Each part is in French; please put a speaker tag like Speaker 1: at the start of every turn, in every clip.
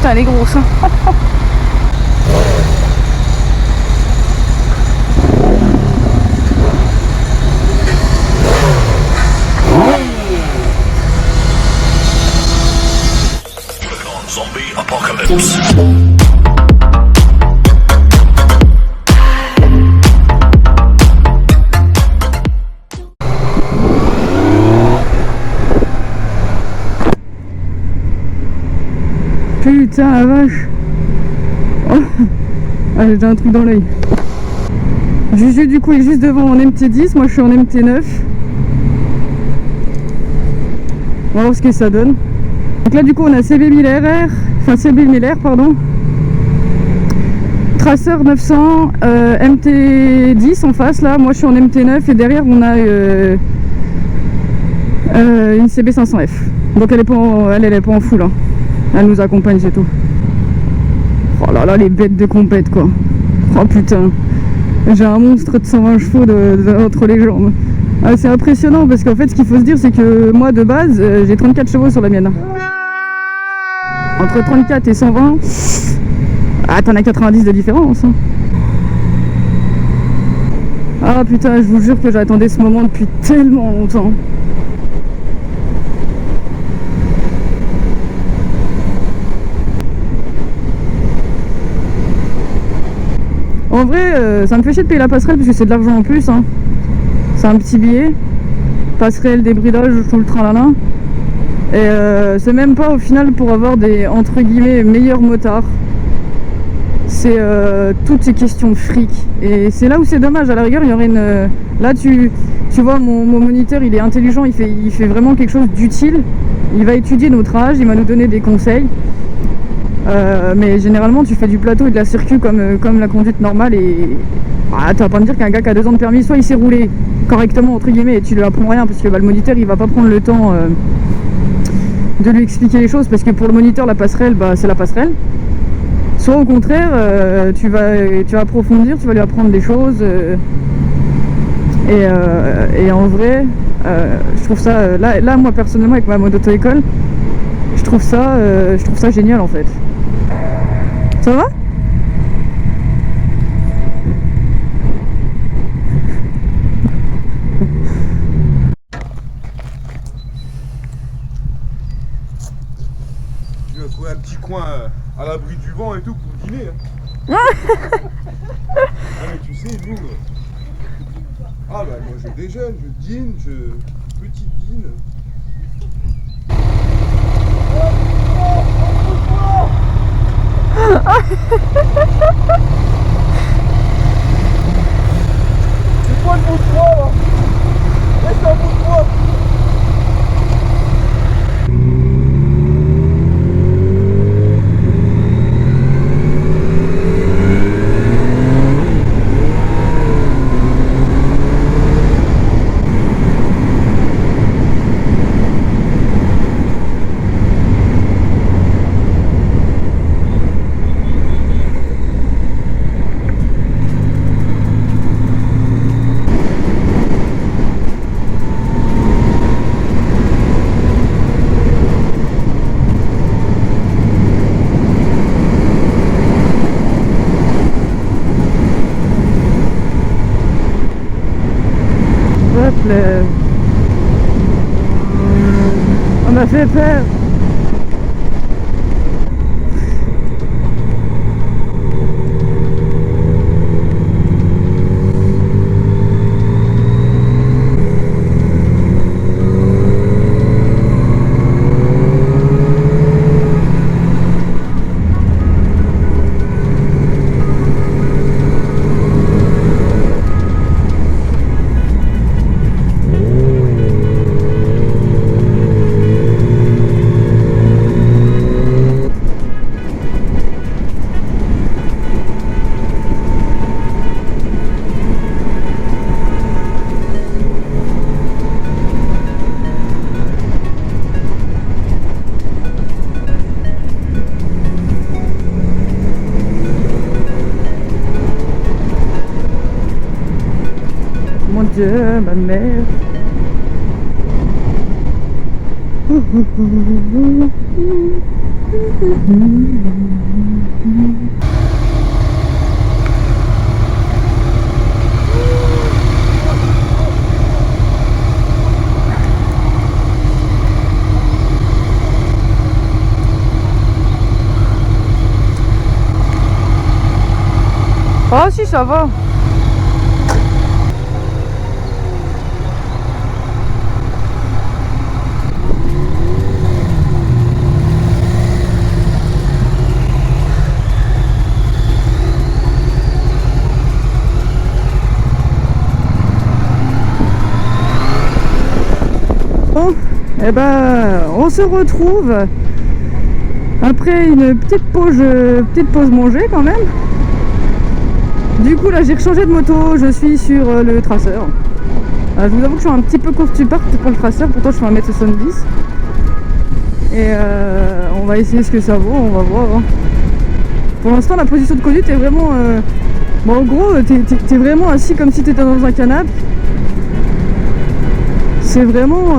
Speaker 1: putain, elle est grosse. Hein.
Speaker 2: Zombie apocalypse.
Speaker 1: Putain la vache. Oh. Ah, j'ai un truc dans l'œil. Juju du coup est juste devant en MT10, moi je suis en MT9. On va voir ce que ça donne. Donc là du coup on a CB 1000 RR, enfin CB 1000 R pardon. Tracer 900, MT10 en face là, moi je suis en MT9 et derrière on a une CB 500F. Donc elle est pas en full hein. Elle nous accompagne c'est tout. Oh là là les bêtes de compète quoi. Oh putain. J'ai un monstre de 120 chevaux entre les jambes. Ah, c'est impressionnant parce qu'en fait ce qu'il faut se dire c'est que moi de base j'ai 34 chevaux sur la mienne. Entre 34 et 120, ah t'en as 90 de différence hein. Ah putain je vous jure que j'attendais ce moment depuis tellement longtemps. En vrai ça me fait chier de payer la passerelle parce que c'est de l'argent en plus hein. C'est un petit billet. Passerelle, débridage, tout le tralala. Et c'est même pas au final pour avoir des entre guillemets meilleurs motards. C'est toutes ces questions de fric. Et c'est là où c'est dommage, à la rigueur il y aurait une... Là tu vois mon moniteur il est intelligent, il fait vraiment quelque chose d'utile. Il va étudier notre âge, il va nous donner des conseils. Mais généralement tu fais du plateau et de la circuit comme la conduite normale et... Ah, tu vas pas me dire qu'un gars qui a 2 ans de permis, soit il s'est roulé correctement entre guillemets et tu lui apprends rien parce que le moniteur il va pas prendre le temps de lui expliquer les choses parce que pour le moniteur la passerelle c'est la passerelle. Soit au contraire tu vas approfondir, tu vas lui apprendre des choses et en vrai je trouve ça là moi personnellement avec ma mode auto-école je trouve ça génial en fait. Ça va?
Speaker 3: Tu vas trouver un petit coin à l'abri du vent et tout pour dîner. Hein. Ah mais tu sais, nous... Ah bah moi je déjeune, je dîne, petite dîne. C'est quoi le bout de bois là? Reste un bout de bois.
Speaker 1: On m'a fait peur. Mon Dieu, ma mère. Ah si, ça va. Bon, et ben on se retrouve après une petite pause manger quand même. Du coup là j'ai rechangé de moto, je suis sur le traceur. Je vous avoue que je suis un petit peu courte support pour le traceur, pourtant je fais 1m70. Et on va essayer ce que ça vaut, on va voir. Hein. Pour l'instant la position de conduite est vraiment... Bon en gros t'es vraiment assis comme si t'étais dans un canapé. C'est vraiment...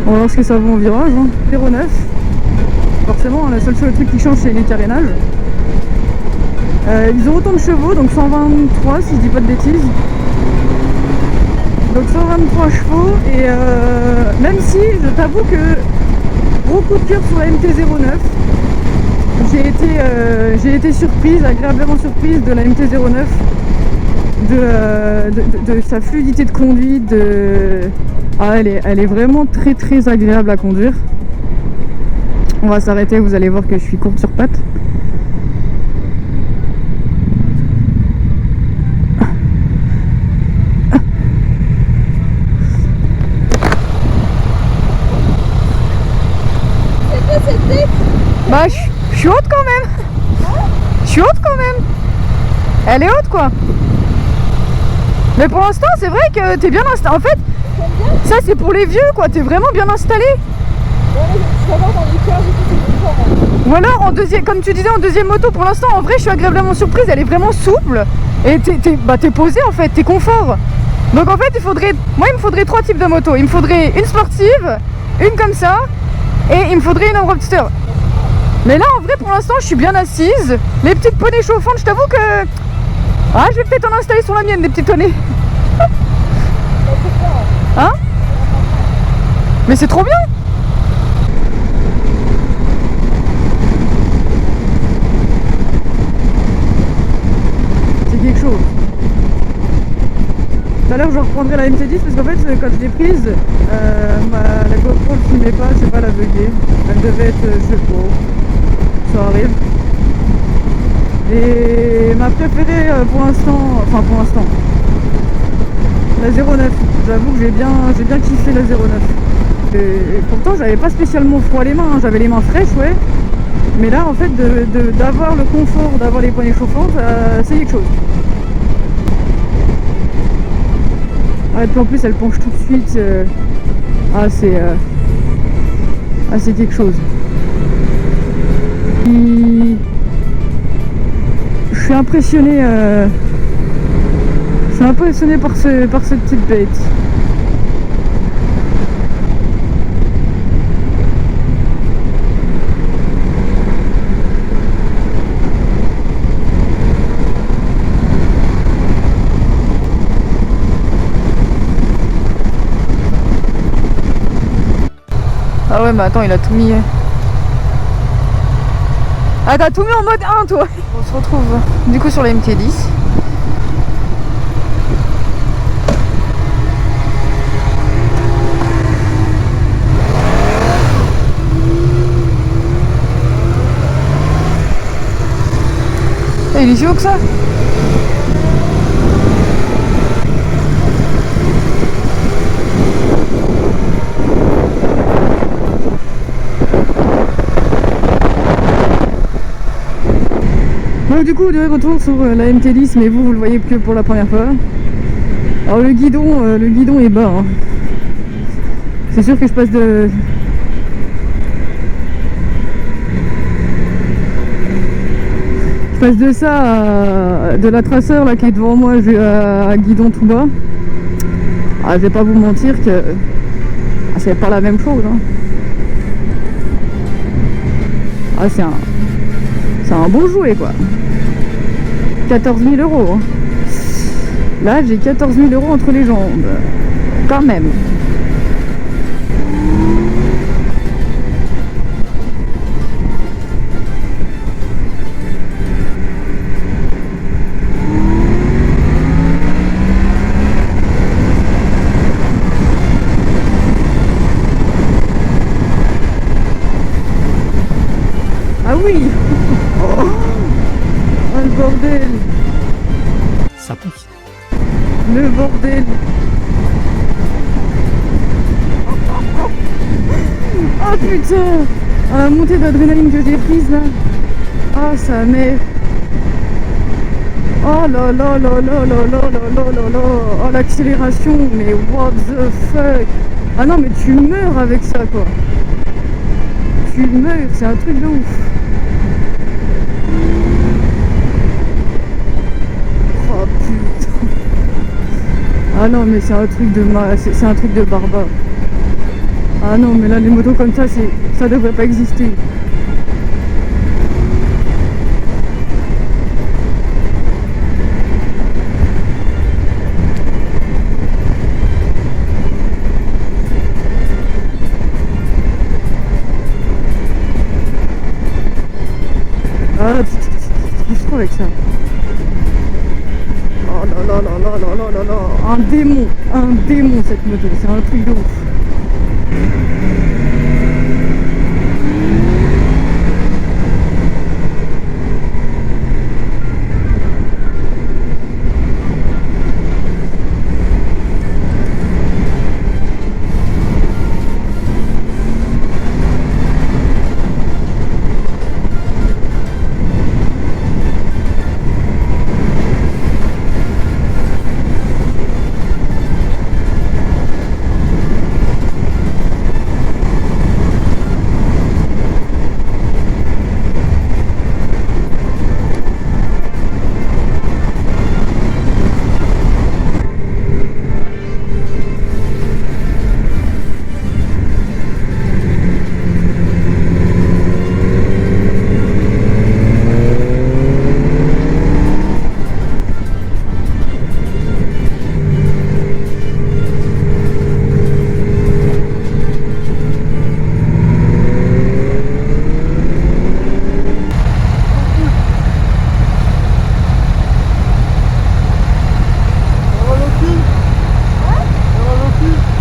Speaker 1: On va voir ce que ça vaut en virage. Hein. 0,9. Forcément le seul truc qui change c'est les carénages. Ils ont autant de chevaux, donc 123 si je dis pas de bêtises. Donc 123 chevaux et même si je t'avoue que gros coup de cœur sur la MT-09. J'ai été surprise, agréablement surprise de la MT-09, de sa fluidité de conduite, Ah, elle est vraiment très très agréable à conduire. On va s'arrêter, vous allez voir que je suis courte sur pattes. Bah je suis haute quand même. Je suis haute quand même. Elle est haute quoi. Mais pour l'instant c'est vrai que t'es bien installé. En fait ça c'est pour les vieux quoi. T'es vraiment bien installé. Ou alors en deuxième, comme tu disais en deuxième moto. Pour l'instant en vrai je suis agréablement surprise. Elle est vraiment souple. Et t'es posé en fait. T'es confort. Donc en fait il me faudrait 3 types de motos. Il me faudrait une sportive, une comme ça, et il me faudrait une roadster. Mais là en vrai pour l'instant je suis bien assise. Les petites poneys chauffantes, je t'avoue que... Ah je vais peut-être en installer sur la mienne des petites poneys. Hein? Mais c'est trop bien. C'est quelque chose. Tout à l'heure je reprendrai la MT10 parce qu'en fait quand je l'ai prise, la GoPro ne filmait pas, je sais pas la bugger. Elle devait être, je sais pas, ça arrive. Et ma préférée pour l'instant, la 09. J'avoue que j'ai bien kiffé la 09. Et pourtant j'avais pas spécialement froid les mains, hein. J'avais les mains fraîches ouais. Mais là en fait d'avoir le confort, d'avoir les poignées chauffantes, c'est quelque chose. Ah, et puis en plus elle penche tout de suite. C'est quelque chose. Je suis impressionné. Par cette petite bête. Ah ouais mais attends il a tout mis. Ah t'as tout mis en mode 1 toi. On se retrouve du coup sur la MT10. Il est si haut que ça. Donc du coup de retour sur la MT10, mais vous le voyez que pour la première fois. Alors le guidon est bas. Hein. C'est sûr que je passe de... de ça de la traceur là qui est devant moi à guidon tout bas. Ah, je vais pas vous mentir que c'est pas la même chose hein. Ah, c'est un bon jouet, quoi. 14 000 euros. Hein. Là, j'ai 14 000 euros entre les jambes. Quand même. Ah oui. Oh, le bordel.
Speaker 4: Ça pousse.
Speaker 1: Le bordel. Oh putain. La montée d'adrénaline que j'ai prise là. Oh sa mère. Oh là là là là là là là là là là. Oh l'accélération. Mais what the fuck. Ah non mais tu meurs avec ça quoi. Tu meurs. C'est un truc de ouf. Oh putain. Ah non mais c'est un truc de c'est un truc de barbare. Ah non mais là les motos comme ça devrait pas exister. Ah tu kiffes trop avec ça. Oh là là là là là là là là. Un démon cette moto, c'est un truc de ouf.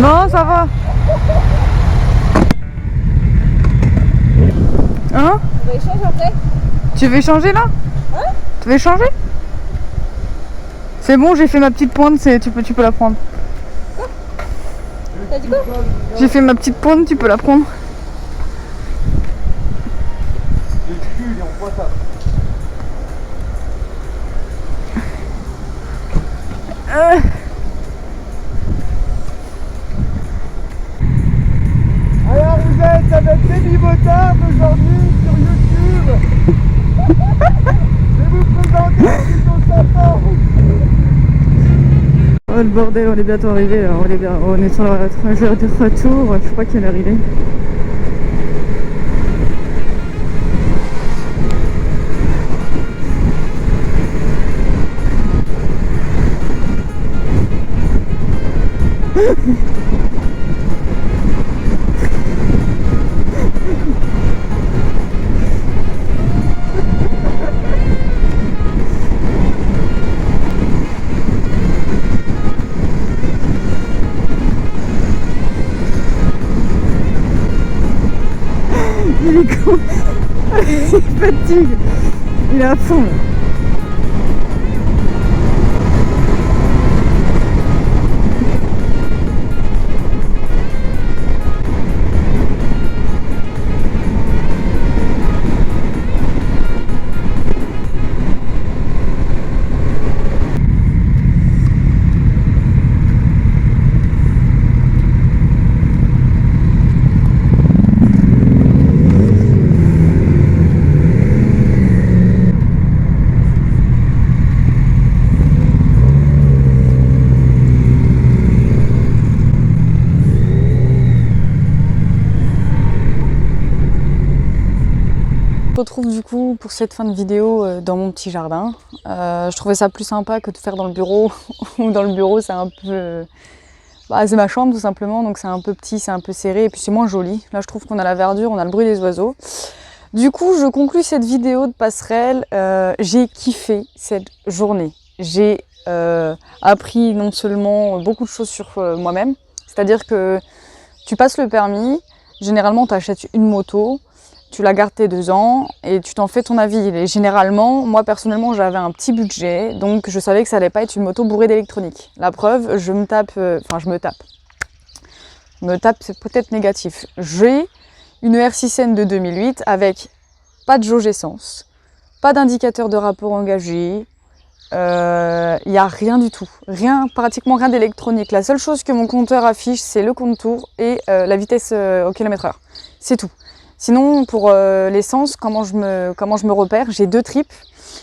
Speaker 1: Non, ça va. Hein?
Speaker 5: On va échanger après.
Speaker 1: Tu veux changer là?
Speaker 5: Ouais.
Speaker 1: Tu veux changer? C'est bon, j'ai fait ma petite pointe, tu peux la prendre.
Speaker 5: T'as dit quoi?
Speaker 1: J'ai fait ma petite pointe, tu peux la prendre.
Speaker 3: Le cul, il est en pointard.
Speaker 6: Alors vous êtes avec Baby Motard aujourd'hui sur YouTube. Je vais vous présenter un petit peu Satan.
Speaker 1: Oh le bordel, on est bientôt arrivé là. On est sur la trajet de retour, je sais pas quelle heure il est. Il est con. Il fatigue. Il est à fond là. retrouve du coup pour cette fin de vidéo dans mon petit jardin. Je trouvais ça plus sympa que de faire dans le bureau, ou dans le bureau c'est un peu... c'est ma chambre tout simplement, donc c'est un peu petit, c'est un peu serré, et puis c'est moins joli. Là je trouve qu'on a la verdure, on a le bruit des oiseaux. Du coup je conclus cette vidéo de passerelle. J'ai kiffé cette journée. J'ai appris non seulement beaucoup de choses sur moi-même, c'est-à-dire que tu passes le permis, généralement tu achètes une moto, tu la gardes tes 2 ans et tu t'en fais ton avis. Et généralement, moi personnellement, j'avais un petit budget, donc je savais que ça allait pas être une moto bourrée d'électronique. La preuve, je me tape, c'est peut-être négatif. J'ai une R6N de 2008 avec pas de jauge essence, pas d'indicateur de rapport engagé, y a rien du tout, pratiquement rien d'électronique. La seule chose que mon compteur affiche, c'est le compte-tour et la vitesse au km/h. C'est tout. Sinon, pour l'essence, comment je me repère, j'ai 2 trips.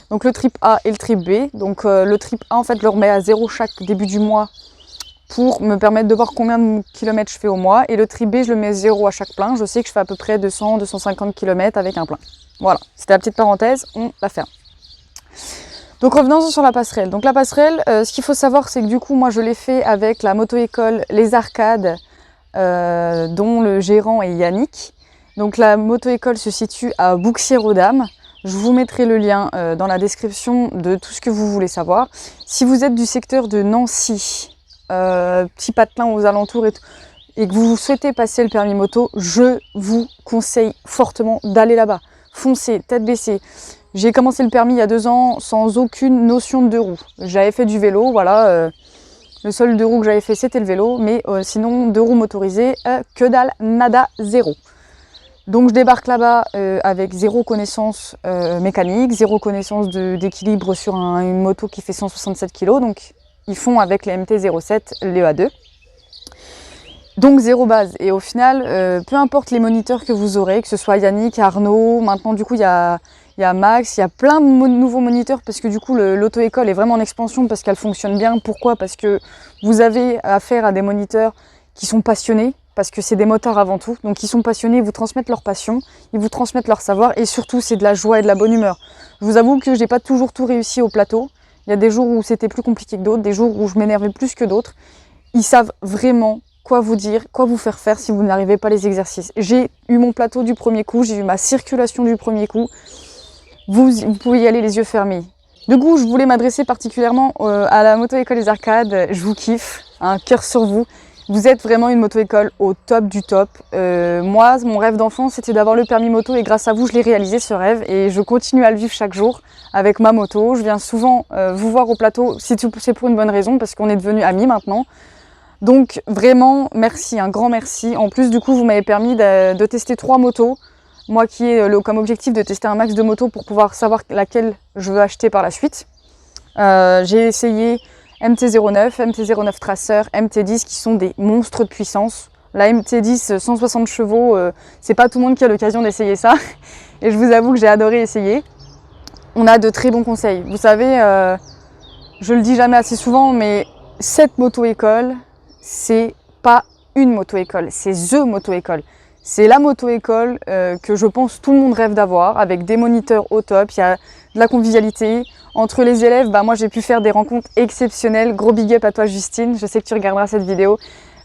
Speaker 1: Donc le trip A et le trip B. Donc le trip A, en fait, je le remets à 0 chaque début du mois pour me permettre de voir combien de kilomètres je fais au mois. Et le trip B, je le mets 0 à chaque plein. Je sais que je fais à peu près 200-250 km avec un plein. Voilà, c'était la petite parenthèse, on la ferme. Donc revenons sur la passerelle. Donc la passerelle, ce qu'il faut savoir, c'est que du coup, moi, je l'ai fait avec la moto-école Les Arcades, dont le gérant est Yannick. Donc la moto-école se situe à Bouxières-aux-Dames. Je vous mettrai le lien dans la description de tout ce que vous voulez savoir. Si vous êtes du secteur de Nancy, petit patelin aux alentours et que vous souhaitez passer le permis moto, je vous conseille fortement d'aller là-bas. Foncez, tête baissée. J'ai commencé le permis il y a 2 ans sans aucune notion de 2 roues. J'avais fait du vélo, voilà. Le seul 2 roues que j'avais fait, c'était le vélo. Mais sinon, 2 roues motorisées, que dalle, nada, 0. Donc je débarque là-bas avec 0 connaissance mécanique, 0 connaissance d'équilibre sur une moto qui fait 167 kg. Donc ils font avec les MT-07 l'EA2. Donc 0 base. Et au final, peu importe les moniteurs que vous aurez, que ce soit Yannick, Arnaud, maintenant du coup il y a Max, il y a plein de nouveaux moniteurs parce que du coup l'auto-école est vraiment en expansion parce qu'elle fonctionne bien. Pourquoi? Parce que vous avez affaire à des moniteurs qui sont passionnés. Parce que c'est des motards avant tout, donc ils sont passionnés, ils vous transmettent leur passion, ils vous transmettent leur savoir, et surtout c'est de la joie et de la bonne humeur. Je vous avoue que j'ai pas toujours tout réussi au plateau, il y a des jours où c'était plus compliqué que d'autres, des jours où je m'énervais plus que d'autres. Ils savent vraiment quoi vous dire, quoi vous faire faire si vous n'arrivez pas les exercices. J'ai eu mon plateau du premier coup, j'ai eu ma circulation du premier coup, vous pouvez y aller les yeux fermés. Du coup, je voulais m'adresser particulièrement à la moto-école Les Arcades, je vous kiffe, un cœur sur vous. Vous êtes vraiment une moto-école au top du top. Moi, mon rêve d'enfant, c'était d'avoir le permis moto et grâce à vous, je l'ai réalisé ce rêve et je continue à le vivre chaque jour avec ma moto. Je viens souvent vous voir au plateau, si c'est pour une bonne raison, parce qu'on est devenus amis maintenant. Donc vraiment, merci, un grand merci. En plus, du coup, vous m'avez permis de tester 3 motos. Moi qui ai comme objectif de tester un max de motos pour pouvoir savoir laquelle je veux acheter par la suite. J'ai essayé MT-09, MT-09 Tracer, MT-10 qui sont des monstres de puissance. La MT-10 160 chevaux, c'est pas tout le monde qui a l'occasion d'essayer ça. Et je vous avoue que j'ai adoré essayer. On a de très bons conseils. Vous savez, je le dis jamais assez souvent, mais cette moto-école, c'est pas une moto-école, c'est THE moto-école. C'est la moto-école que je pense tout le monde rêve d'avoir, avec des moniteurs au top, il y a de la convivialité. Entre les élèves, moi j'ai pu faire des rencontres exceptionnelles. Gros big up à toi Justine, je sais que tu regarderas cette vidéo.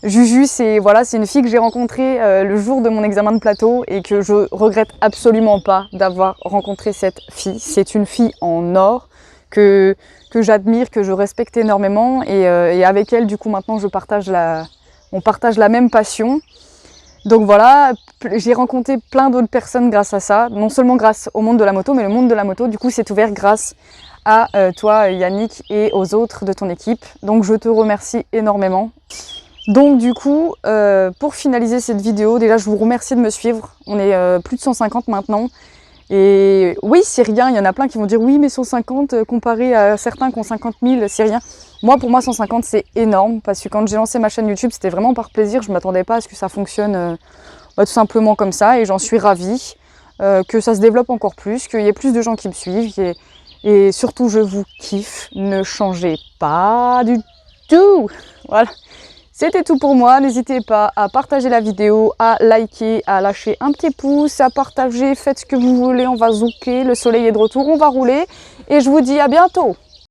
Speaker 1: Juju, c'est une fille que j'ai rencontrée le jour de mon examen de plateau et que je regrette absolument pas d'avoir rencontré cette fille. C'est une fille en or que j'admire, que je respecte énormément et avec elle du coup maintenant on partage la même passion. Donc voilà, j'ai rencontré plein d'autres personnes grâce à ça, non seulement grâce au monde de la moto, mais le monde de la moto du coup s'est ouvert grâce à toi Yannick et aux autres de ton équipe. Donc je te remercie énormément. Donc du coup, pour finaliser cette vidéo, déjà je vous remercie de me suivre. On est plus de 150 maintenant. Et oui, c'est rien, il y en a plein qui vont dire oui mais 150 comparé à certains qui ont 50 000, c'est rien. Moi, pour moi, 150 c'est énorme parce que quand j'ai lancé ma chaîne YouTube, c'était vraiment par plaisir. Je ne m'attendais pas à ce que ça fonctionne tout simplement comme ça et j'en suis ravie. Que ça se développe encore plus, qu'il y ait plus de gens qui me suivent. Et surtout, je vous kiffe, ne changez pas du tout. Voilà. C'était tout pour moi, n'hésitez pas à partager la vidéo, à liker, à lâcher un petit pouce, à partager, faites ce que vous voulez, on va zouker, le soleil est de retour, on va rouler et je vous dis à bientôt.